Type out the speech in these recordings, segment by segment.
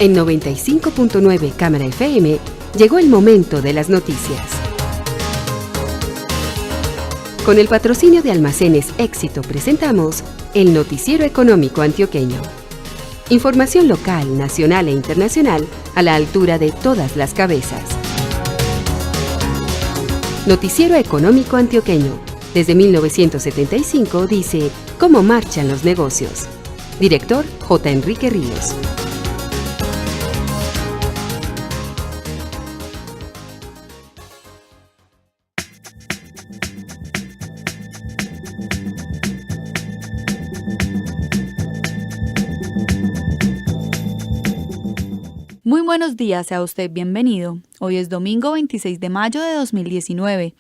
En 95.9 Cámara FM llegó el momento de las noticias. Con el patrocinio de Almacenes Éxito presentamos el Noticiero Económico Antioqueño. Información local, nacional e internacional a la altura de todas las cabezas. Noticiero Económico Antioqueño. Desde 1975 dice cómo marchan los negocios. Director J. Enrique Ríos. Muy buenos días, sea usted bienvenido. Hoy es domingo 26 de mayo de 2019.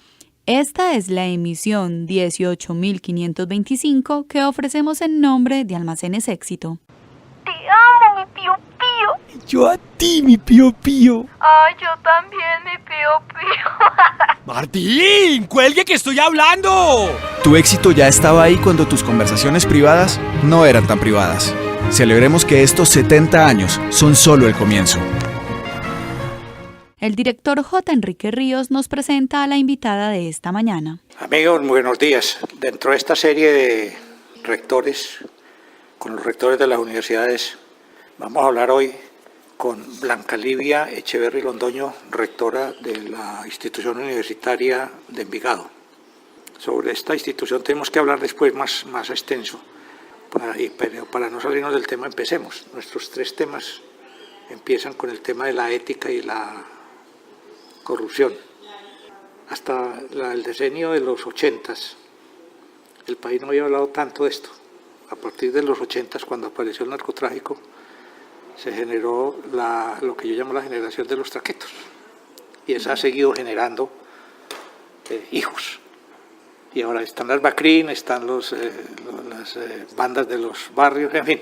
Esta es la emisión 18.525 que ofrecemos en nombre de Almacenes Éxito. Te amo, mi Pío Pío. Yo a ti, mi Pío Pío. Ay, yo también, mi Pío Pío. ¡Martín! ¡Cuelgue que estoy hablando! Tu éxito ya estaba ahí cuando tus conversaciones privadas no eran tan privadas. Celebremos que estos 70 años son solo el comienzo. El director J. Enrique Ríos nos presenta a la invitada de esta mañana. Amigos, buenos días. Dentro de esta serie de rectores, con los rectores de las universidades, vamos a hablar hoy con Blanca Livia Echeverry Londoño, rectora de la institución universitaria de Envigado. Sobre esta institución tenemos que hablar después más extenso. Pero para no salirnos del tema, empecemos. Nuestros tres temas empiezan con el tema de la ética y la corrupción. Hasta el decenio de los 80s, el país no había hablado tanto de esto. A partir de los 80s, cuando apareció el narcotráfico, se generó lo que yo llamo la generación de los traquetos. Y esa ha seguido generando hijos. Y ahora están las BACRIN, están las bandas de los barrios, en fin.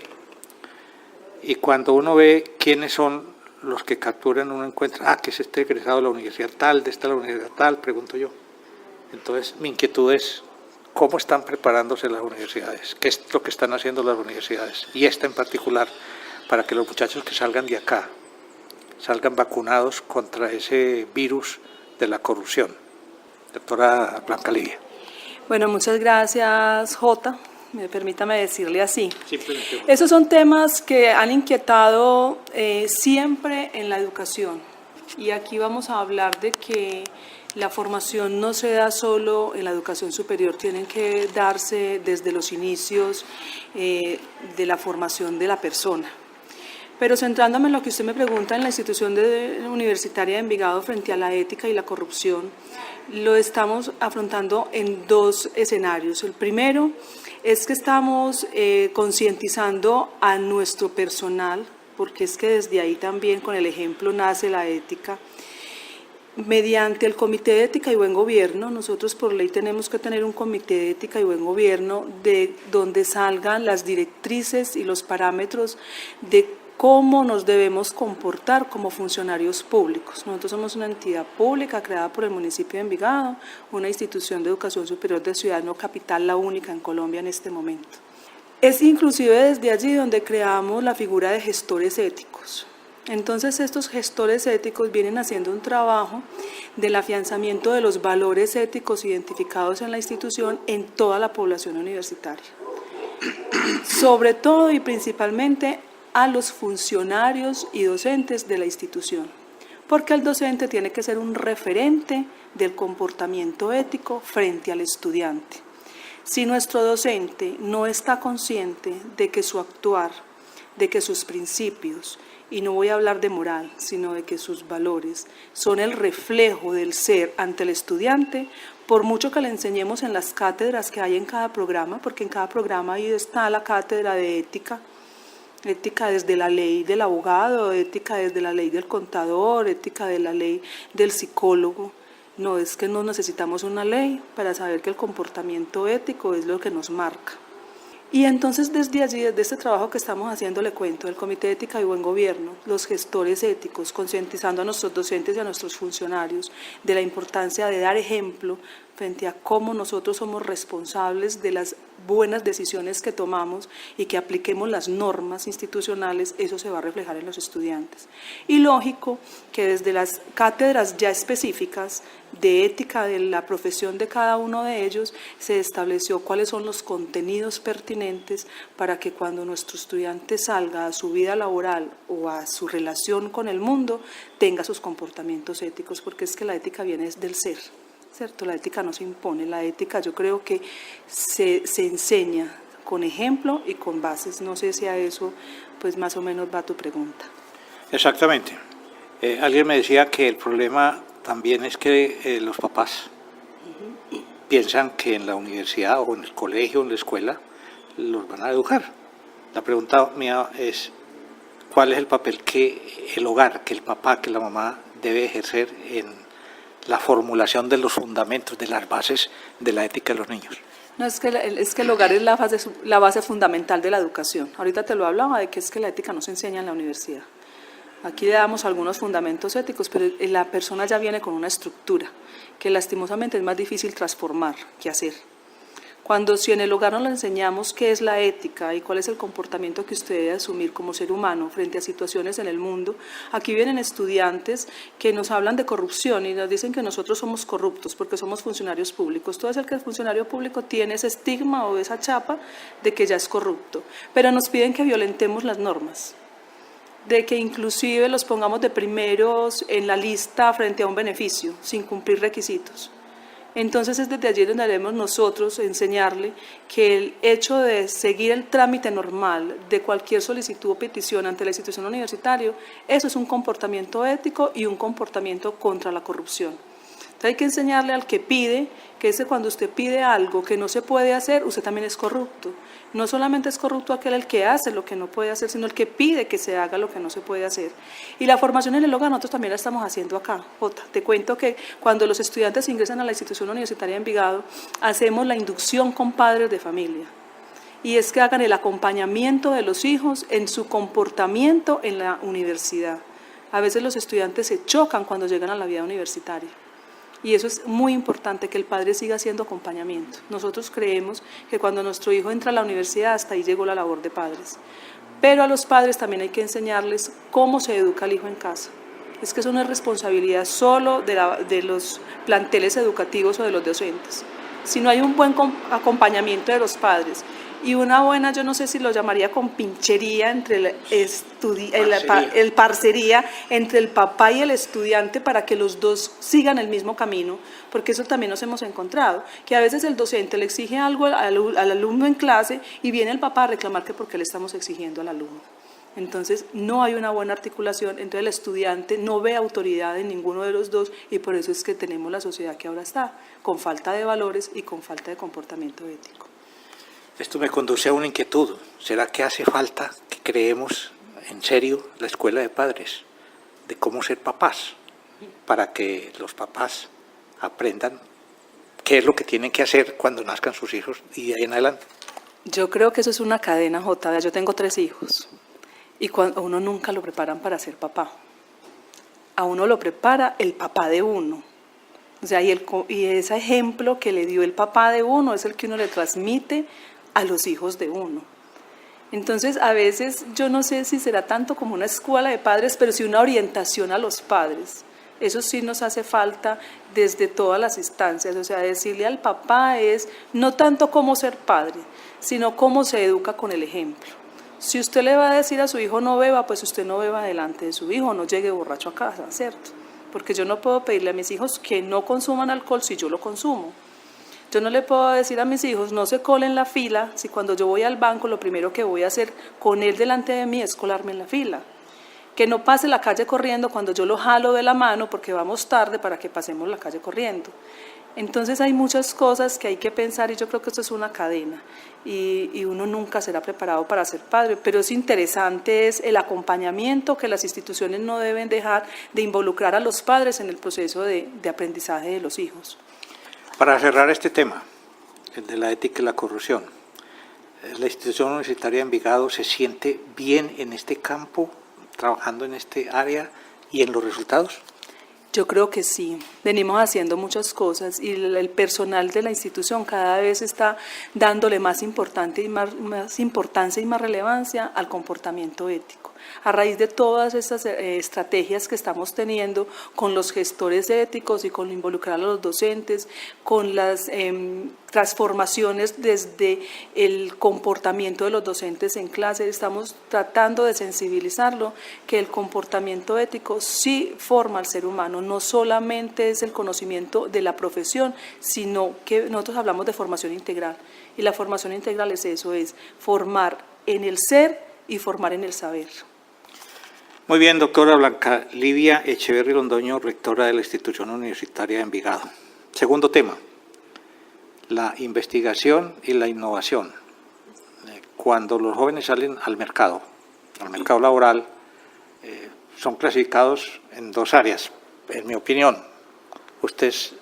Y cuando uno ve quiénes son los que capturan, uno encuentra, que es este egresado de la universidad tal, de esta la universidad tal, pregunto yo. Entonces, mi inquietud es, ¿cómo están preparándose las universidades? ¿Qué es lo que están haciendo las universidades? Y esta en particular, para que los muchachos que salgan de acá, salgan vacunados contra ese virus de la corrupción. Doctora Blanca Livia. Bueno, muchas gracias, Jota. Permítame decirle así. Esos son temas que han inquietado siempre en la educación. Y aquí vamos a hablar de que la formación no se da solo en la educación superior, tienen que darse desde los inicios de la formación de la persona. Pero centrándome en lo que usted me pregunta, en la institución universitaria de Envigado frente a la ética y la corrupción, lo estamos afrontando en dos escenarios. El primero es que estamos concientizando a nuestro personal, porque es que desde ahí también con el ejemplo nace la ética. Mediante el Comité de Ética y Buen Gobierno, nosotros por ley tenemos que tener un Comité de Ética y Buen Gobierno de donde salgan las directrices y los parámetros de cómo nos debemos comportar como funcionarios públicos. Nosotros somos una entidad pública creada por el municipio de Envigado, una institución de educación superior de ciudad no capital, la única en Colombia en este momento. Es inclusive desde allí donde creamos la figura de gestores éticos. Entonces estos gestores éticos vienen haciendo un trabajo del afianzamiento de los valores éticos identificados en la institución en toda la población universitaria. Sobre todo y principalmente a los funcionarios y docentes de la institución, porque el docente tiene que ser un referente del comportamiento ético frente al estudiante. Si nuestro docente no está consciente de que su actuar, de que sus principios, y no voy a hablar de moral, sino de que sus valores son el reflejo del ser ante el estudiante, por mucho que le enseñemos en las cátedras que hay en cada programa, porque en cada programa ahí está la cátedra de ética, ética desde la ley del abogado, ética desde la ley del contador, ética de la ley del psicólogo. No es que no necesitamos una ley para saber que el comportamiento ético es lo que nos marca. Y entonces desde allí, desde este trabajo que estamos haciendo, le cuento, el Comité de Ética y Buen Gobierno, los gestores éticos, concientizando a nuestros docentes y a nuestros funcionarios de la importancia de dar ejemplo frente a cómo nosotros somos responsables de las buenas decisiones que tomamos y que apliquemos las normas institucionales, eso se va a reflejar en los estudiantes. Y lógico que desde las cátedras ya específicas de ética de la profesión de cada uno de ellos se estableció cuáles son los contenidos pertinentes para que cuando nuestro estudiante salga a su vida laboral o a su relación con el mundo tenga sus comportamientos éticos, porque es que la ética viene del ser, ¿cierto? La ética no se impone, la ética yo creo que se enseña con ejemplo y con bases. No sé si a eso pues más o menos va tu pregunta. Exactamente. Alguien me decía que el problema también es que los papás piensan que en la universidad o en el colegio o en la escuela los van a educar. La pregunta mía es, ¿cuál es el papel que el hogar, que el papá, que la mamá debe ejercer en la formulación de los fundamentos, de las bases de la ética de los niños? No, es que el hogar es la base fundamental de la educación. Ahorita te lo hablaba de que es que la ética no se enseña en la universidad. Aquí le damos algunos fundamentos éticos, pero la persona ya viene con una estructura que lastimosamente es más difícil transformar que hacer. Cuando si en el hogar nos le enseñamos qué es la ética y cuál es el comportamiento que usted debe asumir como ser humano frente a situaciones en el mundo, aquí vienen estudiantes que nos hablan de corrupción y nos dicen que nosotros somos corruptos porque somos funcionarios públicos. Todo el que es funcionario público tiene ese estigma o esa chapa de que ya es corrupto, pero nos piden que violentemos las normas, de que inclusive los pongamos de primeros en la lista frente a un beneficio, sin cumplir requisitos. Entonces es desde allí donde debemos nosotros enseñarle que el hecho de seguir el trámite normal de cualquier solicitud o petición ante la institución universitaria, eso es un comportamiento ético y un comportamiento contra la corrupción. Entonces hay que enseñarle al que pide, que es que cuando usted pide algo que no se puede hacer, usted también es corrupto. No solamente es corrupto aquel el que hace lo que no puede hacer, sino el que pide que se haga lo que no se puede hacer. Y la formación en el hogar nosotros también la estamos haciendo acá. Jota, te cuento que cuando los estudiantes ingresan a la institución universitaria de Envigado, hacemos la inducción con padres de familia. Y es que hagan el acompañamiento de los hijos en su comportamiento en la universidad. A veces los estudiantes se chocan cuando llegan a la vida universitaria. Y eso es muy importante, que el padre siga haciendo acompañamiento. Nosotros creemos que cuando nuestro hijo entra a la universidad, hasta ahí llegó la labor de padres. Pero a los padres también hay que enseñarles cómo se educa el hijo en casa. Es que eso no es responsabilidad solo de los planteles educativos o de los docentes. Si no hay un buen acompañamiento de los padres y una buena, yo no sé si lo llamaría compinchería entre parcería entre el papá y el estudiante para que los dos sigan el mismo camino, porque eso también nos hemos encontrado, que a veces el docente le exige algo al alumno en clase y viene el papá a reclamar que por qué le estamos exigiendo al alumno. Entonces no hay una buena articulación, entonces el estudiante no ve autoridad en ninguno de los dos y por eso es que tenemos la sociedad que ahora está, con falta de valores y con falta de comportamiento ético. Esto me conduce a una inquietud. ¿Será que hace falta que creemos en serio la escuela de padres, de cómo ser papás, para que los papás aprendan qué es lo que tienen que hacer cuando nazcan sus hijos y de ahí en adelante? Yo creo que eso es una cadena, Jota. Yo tengo 3 hijos y a uno nunca lo preparan para ser papá. A uno lo prepara el papá de uno. O sea, y ese ejemplo que le dio el papá de uno es el que uno le transmite a los hijos de uno. Entonces, a veces yo no sé si será tanto como una escuela de padres, pero sí una orientación a los padres. Eso sí nos hace falta desde todas las instancias. O sea, decirle al papá es no tanto cómo ser padre, sino cómo se educa con el ejemplo. Si usted le va a decir a su hijo no beba, pues usted no beba delante de su hijo, no llegue borracho a casa, ¿cierto? Porque yo no puedo pedirle a mis hijos que no consuman alcohol si yo lo consumo. Yo no le puedo decir a mis hijos no se colen la fila si cuando yo voy al banco lo primero que voy a hacer con él delante de mí es colarme en la fila. Que no pase la calle corriendo cuando yo lo jalo de la mano porque vamos tarde para que pasemos la calle corriendo. Entonces hay muchas cosas que hay que pensar y yo creo que esto es una cadena y uno nunca será preparado para ser padre, pero es interesante es el acompañamiento que las instituciones no deben dejar de involucrar a los padres en el proceso de aprendizaje de los hijos. Para cerrar este tema, el de la ética y la corrupción, ¿la institución universitaria de Envigado se siente bien en este campo, trabajando en este área y en los resultados? Yo creo que sí, venimos haciendo muchas cosas y el personal de la institución cada vez está dándole más importancia y más relevancia al comportamiento ético. A raíz de todas estas estrategias que estamos teniendo con los gestores éticos y con involucrar a los docentes, con las transformaciones desde el comportamiento de los docentes en clase, estamos tratando de sensibilizarlo que el comportamiento ético sí forma al ser humano, no solamente es el conocimiento de la profesión, sino que nosotros hablamos de formación integral y la formación integral es eso, es formar en el ser y formar en el saber. Muy bien, doctora Blanca Livia Echeverry Londoño, rectora de la Institución Universitaria de Envigado. Segundo tema, la investigación y la innovación. Cuando los jóvenes salen al mercado laboral, son clasificados en dos áreas, en mi opinión. Usted es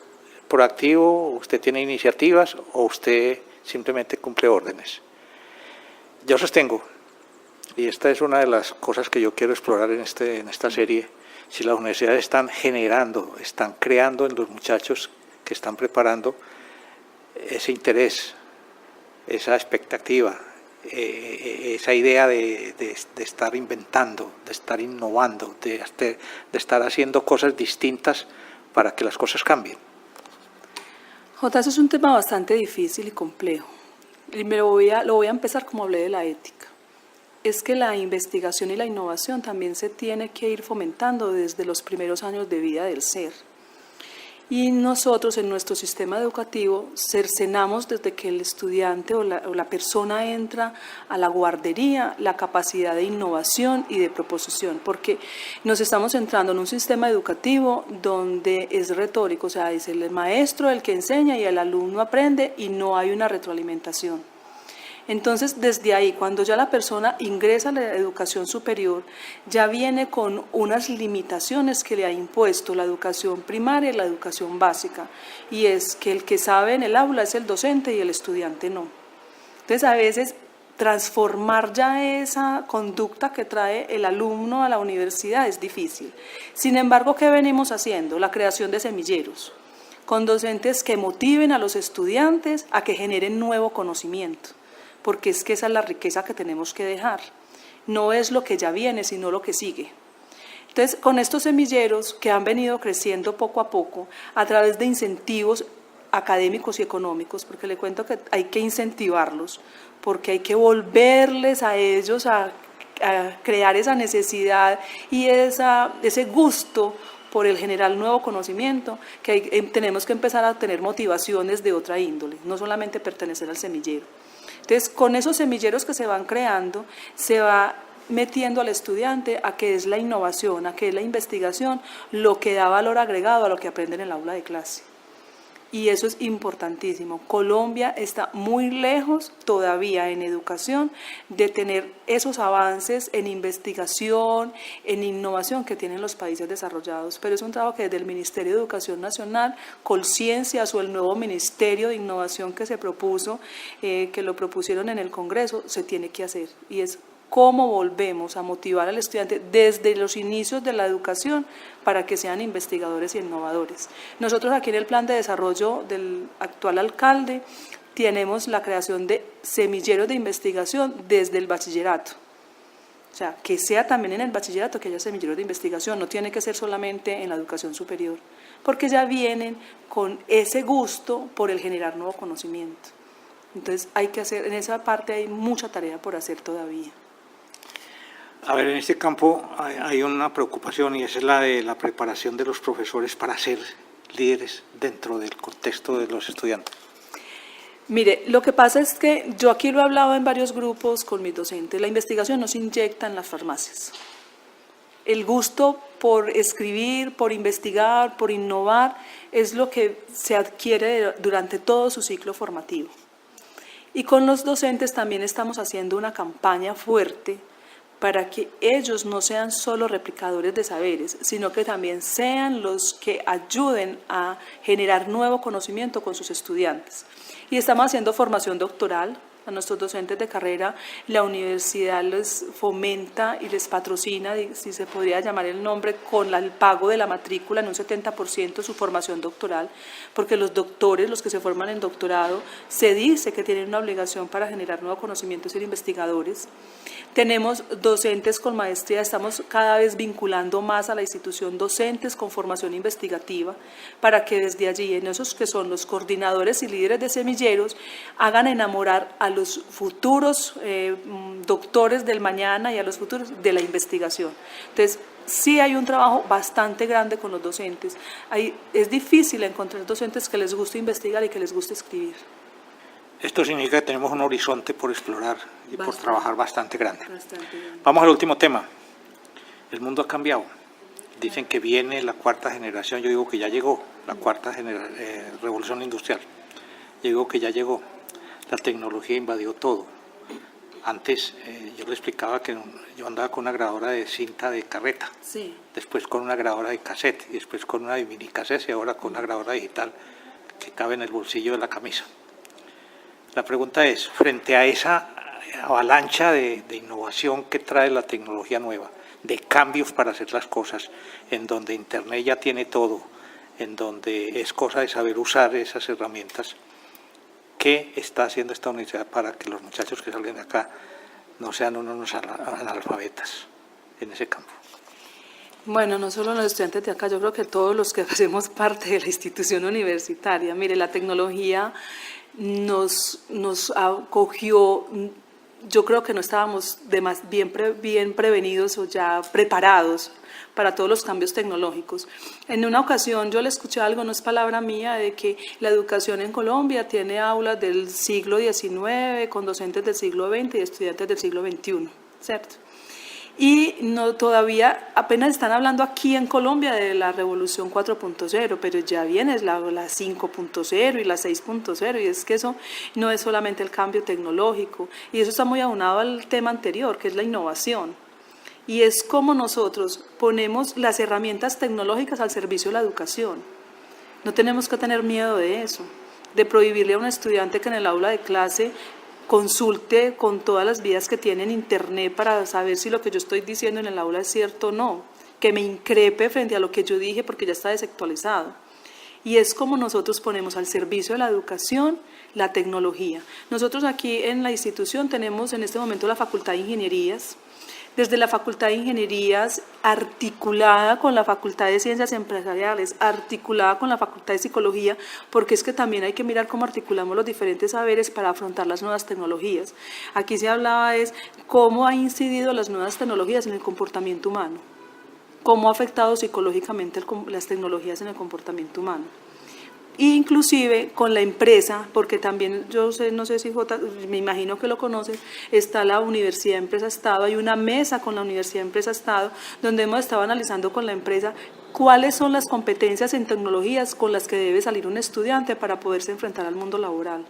proactivo, usted tiene iniciativas o usted simplemente cumple órdenes. Yo sostengo, y esta es una de las cosas que yo quiero explorar en esta serie, si las universidades están generando, están creando en los muchachos que están preparando ese interés, esa expectativa, esa idea de estar inventando, de estar innovando, de estar haciendo cosas distintas para que las cosas cambien. Jota, eso es un tema bastante difícil y complejo. Y lo voy a empezar como hablé de la ética. Es que la investigación y la innovación también se tiene que ir fomentando desde los primeros años de vida del ser. Y nosotros en nuestro sistema educativo cercenamos desde que el estudiante o la persona entra a la guardería la capacidad de innovación y de proposición, porque nos estamos centrando en un sistema educativo donde es retórico, o sea, es el maestro el que enseña y el alumno aprende y no hay una retroalimentación. Entonces, desde ahí, cuando ya la persona ingresa a la educación superior, ya viene con unas limitaciones que le ha impuesto la educación primaria y la educación básica, y es que el que sabe en el aula es el docente y el estudiante no. Entonces, a veces, transformar ya esa conducta que trae el alumno a la universidad es difícil. Sin embargo, ¿qué venimos haciendo? La creación de semilleros, con docentes que motiven a los estudiantes a que generen nuevo conocimiento, porque es que esa es la riqueza que tenemos que dejar. No es lo que ya viene, sino lo que sigue. Entonces, con estos semilleros que han venido creciendo poco a poco, a través de incentivos académicos y económicos, porque le cuento que hay que incentivarlos, porque hay que volverles a ellos a crear esa necesidad y ese gusto por el generar nuevo conocimiento, que tenemos que empezar a tener motivaciones de otra índole, no solamente pertenecer al semillero. Entonces, con esos semilleros que se van creando, se va metiendo al estudiante a que es la innovación, a que es la investigación, lo que da valor agregado a lo que aprende en el aula de clase. Y eso es importantísimo. Colombia está muy lejos todavía en educación de tener esos avances en investigación, en innovación que tienen los países desarrollados. Pero es un trabajo que desde el Ministerio de Educación Nacional, Colciencias o el nuevo Ministerio de Innovación que se propuso, que lo propusieron en el Congreso, se tiene que hacer. Y es cómo volvemos a motivar al estudiante desde los inicios de la educación para que sean investigadores y innovadores. Nosotros aquí en el plan de desarrollo del actual alcalde tenemos la creación de semilleros de investigación desde el bachillerato. O sea, que sea también en el bachillerato que haya semilleros de investigación, no tiene que ser solamente en la educación superior, porque ya vienen con ese gusto por el generar nuevo conocimiento. Entonces hay que hacer, en esa parte hay mucha tarea por hacer todavía. A ver, en este campo hay una preocupación y esa es la de la preparación de los profesores para ser líderes dentro del contexto de los estudiantes. Mire, lo que pasa es que yo aquí lo he hablado en varios grupos con mis docentes, la investigación no se inyecta en las farmacias. El gusto por escribir, por investigar, por innovar, es lo que se adquiere durante todo su ciclo formativo. Y con los docentes también estamos haciendo una campaña fuerte para que ellos no sean solo replicadores de saberes, sino que también sean los que ayuden a generar nuevo conocimiento con sus estudiantes. Y estamos haciendo formación doctoral, a nuestros docentes de carrera, la universidad les fomenta y les patrocina, si se podría llamar el nombre, con el pago de la matrícula en un 70% su formación doctoral, porque los doctores, los que se forman en doctorado, se dice que tienen una obligación para generar nuevo conocimiento y ser investigadores. Tenemos docentes con maestría, estamos cada vez vinculando más a la institución docentes con formación investigativa para que desde allí, en esos que son los coordinadores y líderes de semilleros, hagan enamorar a los futuros doctores del mañana y a los futuros de la investigación. Entonces, sí hay un trabajo bastante grande con los docentes. Es difícil encontrar docentes que les guste investigar y que les guste escribir. Esto significa que tenemos un horizonte por explorar y por trabajar bastante grande. Vamos al último tema. El mundo ha cambiado. Dicen que viene la cuarta generación. Yo digo que ya llegó la cuarta revolución industrial. Yo digo que ya llegó. La tecnología invadió todo. Antes yo le explicaba que yo andaba con una grabadora de cinta de carreta, sí. Después con una grabadora de cassette, y después con una de mini cassette, y ahora con una grabadora digital que cabe en el bolsillo de la camisa. La pregunta es, frente a esa avalancha de innovación que trae la tecnología nueva, de cambios para hacer las cosas, en donde Internet ya tiene todo, en donde es cosa de saber usar esas herramientas, ¿qué está haciendo esta universidad para que los muchachos que salgan de acá no sean unos analfabetas en ese campo? Bueno, no solo los estudiantes de acá, yo creo que todos los que hacemos parte de la institución universitaria. Mire, la tecnología nos acogió, yo creo que no estábamos bien prevenidos o ya preparados para todos los cambios tecnológicos. En una ocasión yo le escuché algo, no es palabra mía, de que la educación en Colombia tiene aulas del siglo XIX con docentes del siglo XX y estudiantes del siglo XXI, ¿cierto? Y todavía apenas están hablando aquí en Colombia de la revolución 4.0, pero ya viene la 5.0 y la 6.0, y es que eso no es solamente el cambio tecnológico, y eso está muy aunado al tema anterior, que es la innovación. Y es como nosotros ponemos las herramientas tecnológicas al servicio de la educación. No tenemos que tener miedo de eso, de prohibirle a un estudiante que en el aula de clase consulte con todas las vías que tiene en Internet para saber si lo que yo estoy diciendo en el aula es cierto o no, que me increpe frente a lo que yo dije porque ya está desactualizado. Y es como nosotros ponemos al servicio de la educación la tecnología. Nosotros aquí en la institución tenemos en este momento la Facultad de Ingenierías. Desde la Facultad de Ingenierías, articulada con la Facultad de Ciencias Empresariales, articulada con la Facultad de Psicología, porque es que también hay que mirar cómo articulamos los diferentes saberes para afrontar las nuevas tecnologías. Aquí se hablaba es cómo han incidido las nuevas tecnologías en el comportamiento humano, cómo ha afectado psicológicamente las tecnologías en el comportamiento humano. Inclusive con la empresa, porque también yo no sé si Jota, me imagino que lo conoces, está la Universidad Empresa-Estado, hay una mesa con la Universidad Empresa-Estado donde hemos estado analizando con la empresa cuáles son las competencias en tecnologías con las que debe salir un estudiante para poderse enfrentar al mundo laboral.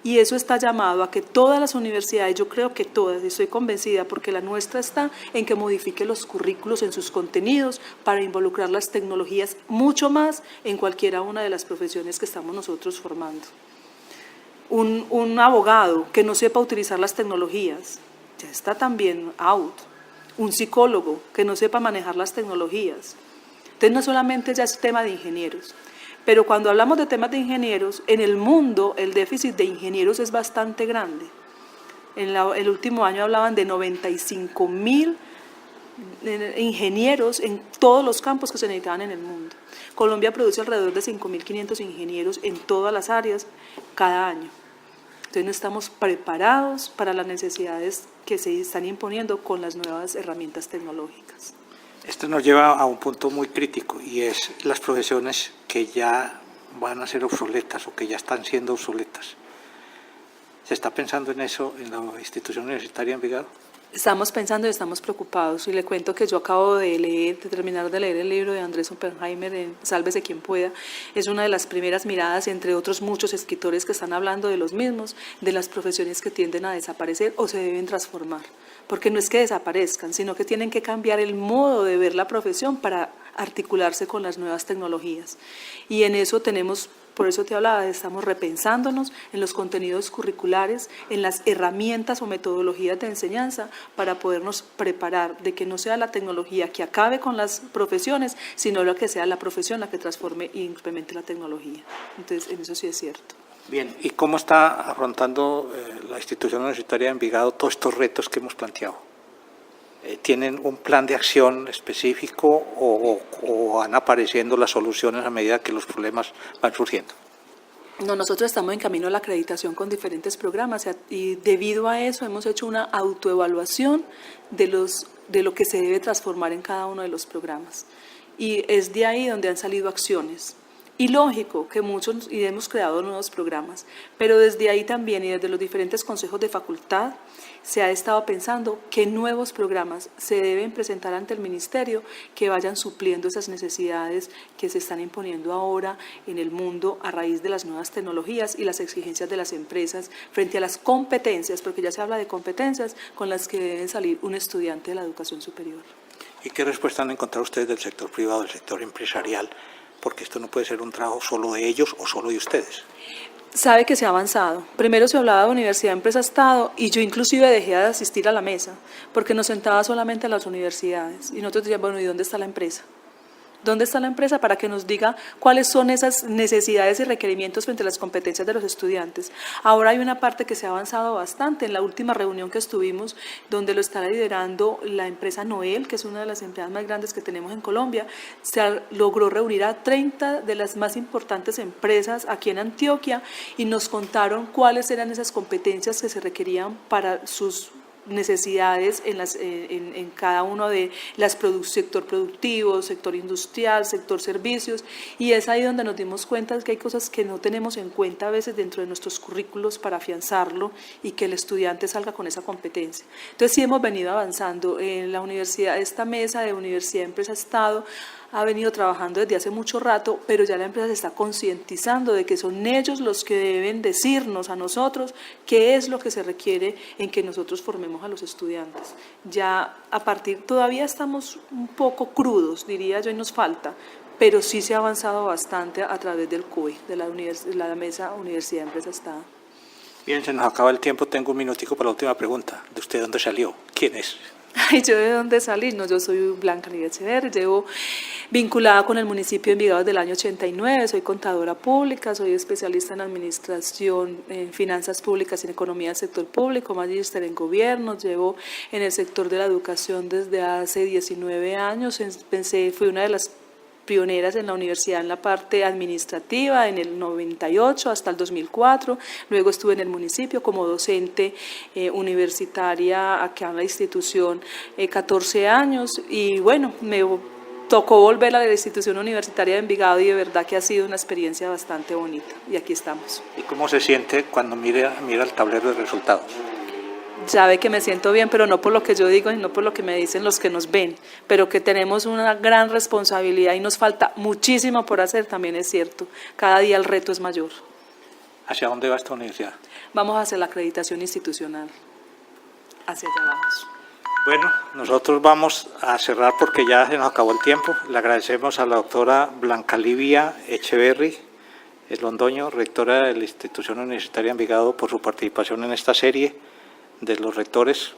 Y eso está llamado a que todas las universidades, yo creo que todas, y estoy convencida porque la nuestra está en que modifique los currículos en sus contenidos para involucrar las tecnologías mucho más en cualquiera una de las profesiones que estamos nosotros formando. Un abogado que no sepa utilizar las tecnologías, ya está también out. Un psicólogo que no sepa manejar las tecnologías. Entonces no solamente ya es tema de ingenieros. Pero cuando hablamos de temas de ingenieros, en el mundo el déficit de ingenieros es bastante grande. En el último año hablaban de 95.000 ingenieros en todos los campos que se necesitaban en el mundo. Colombia produce alrededor de 5.500 ingenieros en todas las áreas cada año. Entonces no estamos preparados para las necesidades que se están imponiendo con las nuevas herramientas tecnológicas. Esto nos lleva a un punto muy crítico y es las profesiones que ya van a ser obsoletas o que ya están siendo obsoletas. ¿Se está pensando en eso en la institución universitaria en Envigado? Estamos pensando y estamos preocupados, y le cuento que yo acabo de terminar de leer el libro de Andrés Oppenheimer, Sálvese quien pueda. Es una de las primeras miradas, entre otros muchos escritores que están hablando de los mismos, de las profesiones que tienden a desaparecer o se deben transformar. Porque no es que desaparezcan, sino que tienen que cambiar el modo de ver la profesión para articularse con las nuevas tecnologías. Y en eso tenemos por eso te hablaba, estamos repensándonos en los contenidos curriculares, en las herramientas o metodologías de enseñanza para podernos preparar de que no sea la tecnología que acabe con las profesiones, sino lo que sea la profesión la que transforme e implemente la tecnología. Entonces, en eso sí es cierto. Bien, ¿y cómo está afrontando la institución universitaria de Envigado todos estos retos que hemos planteado? ¿Tienen un plan de acción específico o van apareciendo las soluciones a medida que los problemas van surgiendo? No, nosotros estamos en camino a la acreditación con diferentes programas y debido a eso hemos hecho una autoevaluación de lo que se debe transformar en cada uno de los programas. Y es de ahí donde han salido acciones. Y lógico que muchos y hemos creado nuevos programas, pero desde ahí también y desde los diferentes consejos de facultad se ha estado pensando qué nuevos programas se deben presentar ante el ministerio que vayan supliendo esas necesidades que se están imponiendo ahora en el mundo a raíz de las nuevas tecnologías y las exigencias de las empresas frente a las competencias, porque ya se habla de competencias con las que deben salir un estudiante de la educación superior. ¿Y qué respuesta han encontrado ustedes del sector privado, del sector empresarial? Porque esto no puede ser un trabajo solo de ellos o solo de ustedes. Sabe que se ha avanzado. Primero se hablaba de universidad, empresa, Estado, y yo inclusive dejé de asistir a la mesa, porque nos sentaba solamente a las universidades. Y nosotros decíamos, bueno, ¿y dónde está la empresa? ¿Dónde está la empresa para que nos diga cuáles son esas necesidades y requerimientos frente a las competencias de los estudiantes? Ahora hay una parte que se ha avanzado bastante en la última reunión que estuvimos, donde lo está liderando la empresa Noel, que es una de las empresas más grandes que tenemos en Colombia. Se logró reunir a 30 de las más importantes empresas aquí en Antioquia y nos contaron cuáles eran esas competencias que se requerían para sus necesidades en cada uno de las sector productivo, sector industrial, sector servicios, y es ahí donde nos dimos cuenta que hay cosas que no tenemos en cuenta a veces dentro de nuestros currículos para afianzarlo y que el estudiante salga con esa competencia. Entonces sí hemos venido avanzando en la universidad. Esta mesa de Universidad, Empresa, Estado ha venido trabajando desde hace mucho rato, pero ya la empresa se está concientizando de que son ellos los que deben decirnos a nosotros qué es lo que se requiere en que nosotros formemos a los estudiantes. Ya todavía estamos un poco crudos, diría yo, y nos falta, pero sí se ha avanzado bastante a través del CUE, de la mesa Universidad, Empresa, Estado. Bien, se nos acaba el tiempo, tengo un minutico para la última pregunta. ¿De usted dónde salió? ¿Quién es? Ay, ¿yo de dónde salí? No, yo soy Blanca-Livia Echeverri, llevo vinculada con el municipio de Envigado desde el año 89, soy contadora pública, soy especialista en administración, en finanzas públicas y en economía del sector público, magíster en gobierno, llevo en el sector de la educación desde hace 19 años, fui una de las pioneras en la universidad en la parte administrativa en el 98 hasta el 2004, luego estuve en el municipio como docente universitaria acá en la institución 14 años y bueno, me tocó volver a la institución universitaria de Envigado y de verdad que ha sido una experiencia bastante bonita y aquí estamos. ¿Y cómo se siente cuando mira el tablero de resultados? Sabe que me siento bien, pero no por lo que yo digo y no por lo que me dicen los que nos ven, pero que tenemos una gran responsabilidad y nos falta muchísimo por hacer, también es cierto. Cada día el reto es mayor. ¿Hacia dónde va esta universidad? Vamos hacia la acreditación institucional. Hacia allá vamos. Bueno, nosotros vamos a cerrar porque ya se nos acabó el tiempo. Le agradecemos a la doctora Blanca-Livia Echeverri Londoño, rectora de la Institución Universitaria de Envigado, por su participación en esta serie de los rectores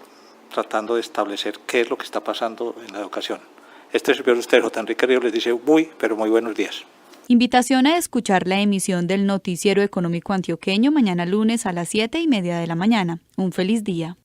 tratando de establecer qué es lo que está pasando en la educación. Este servidor de ustedes, J. Enrique Ríos, les dice pero muy buenos días. Invitación a escuchar la emisión del Noticiero Económico Antioqueño mañana lunes a las 7:30 de la mañana. Un feliz día.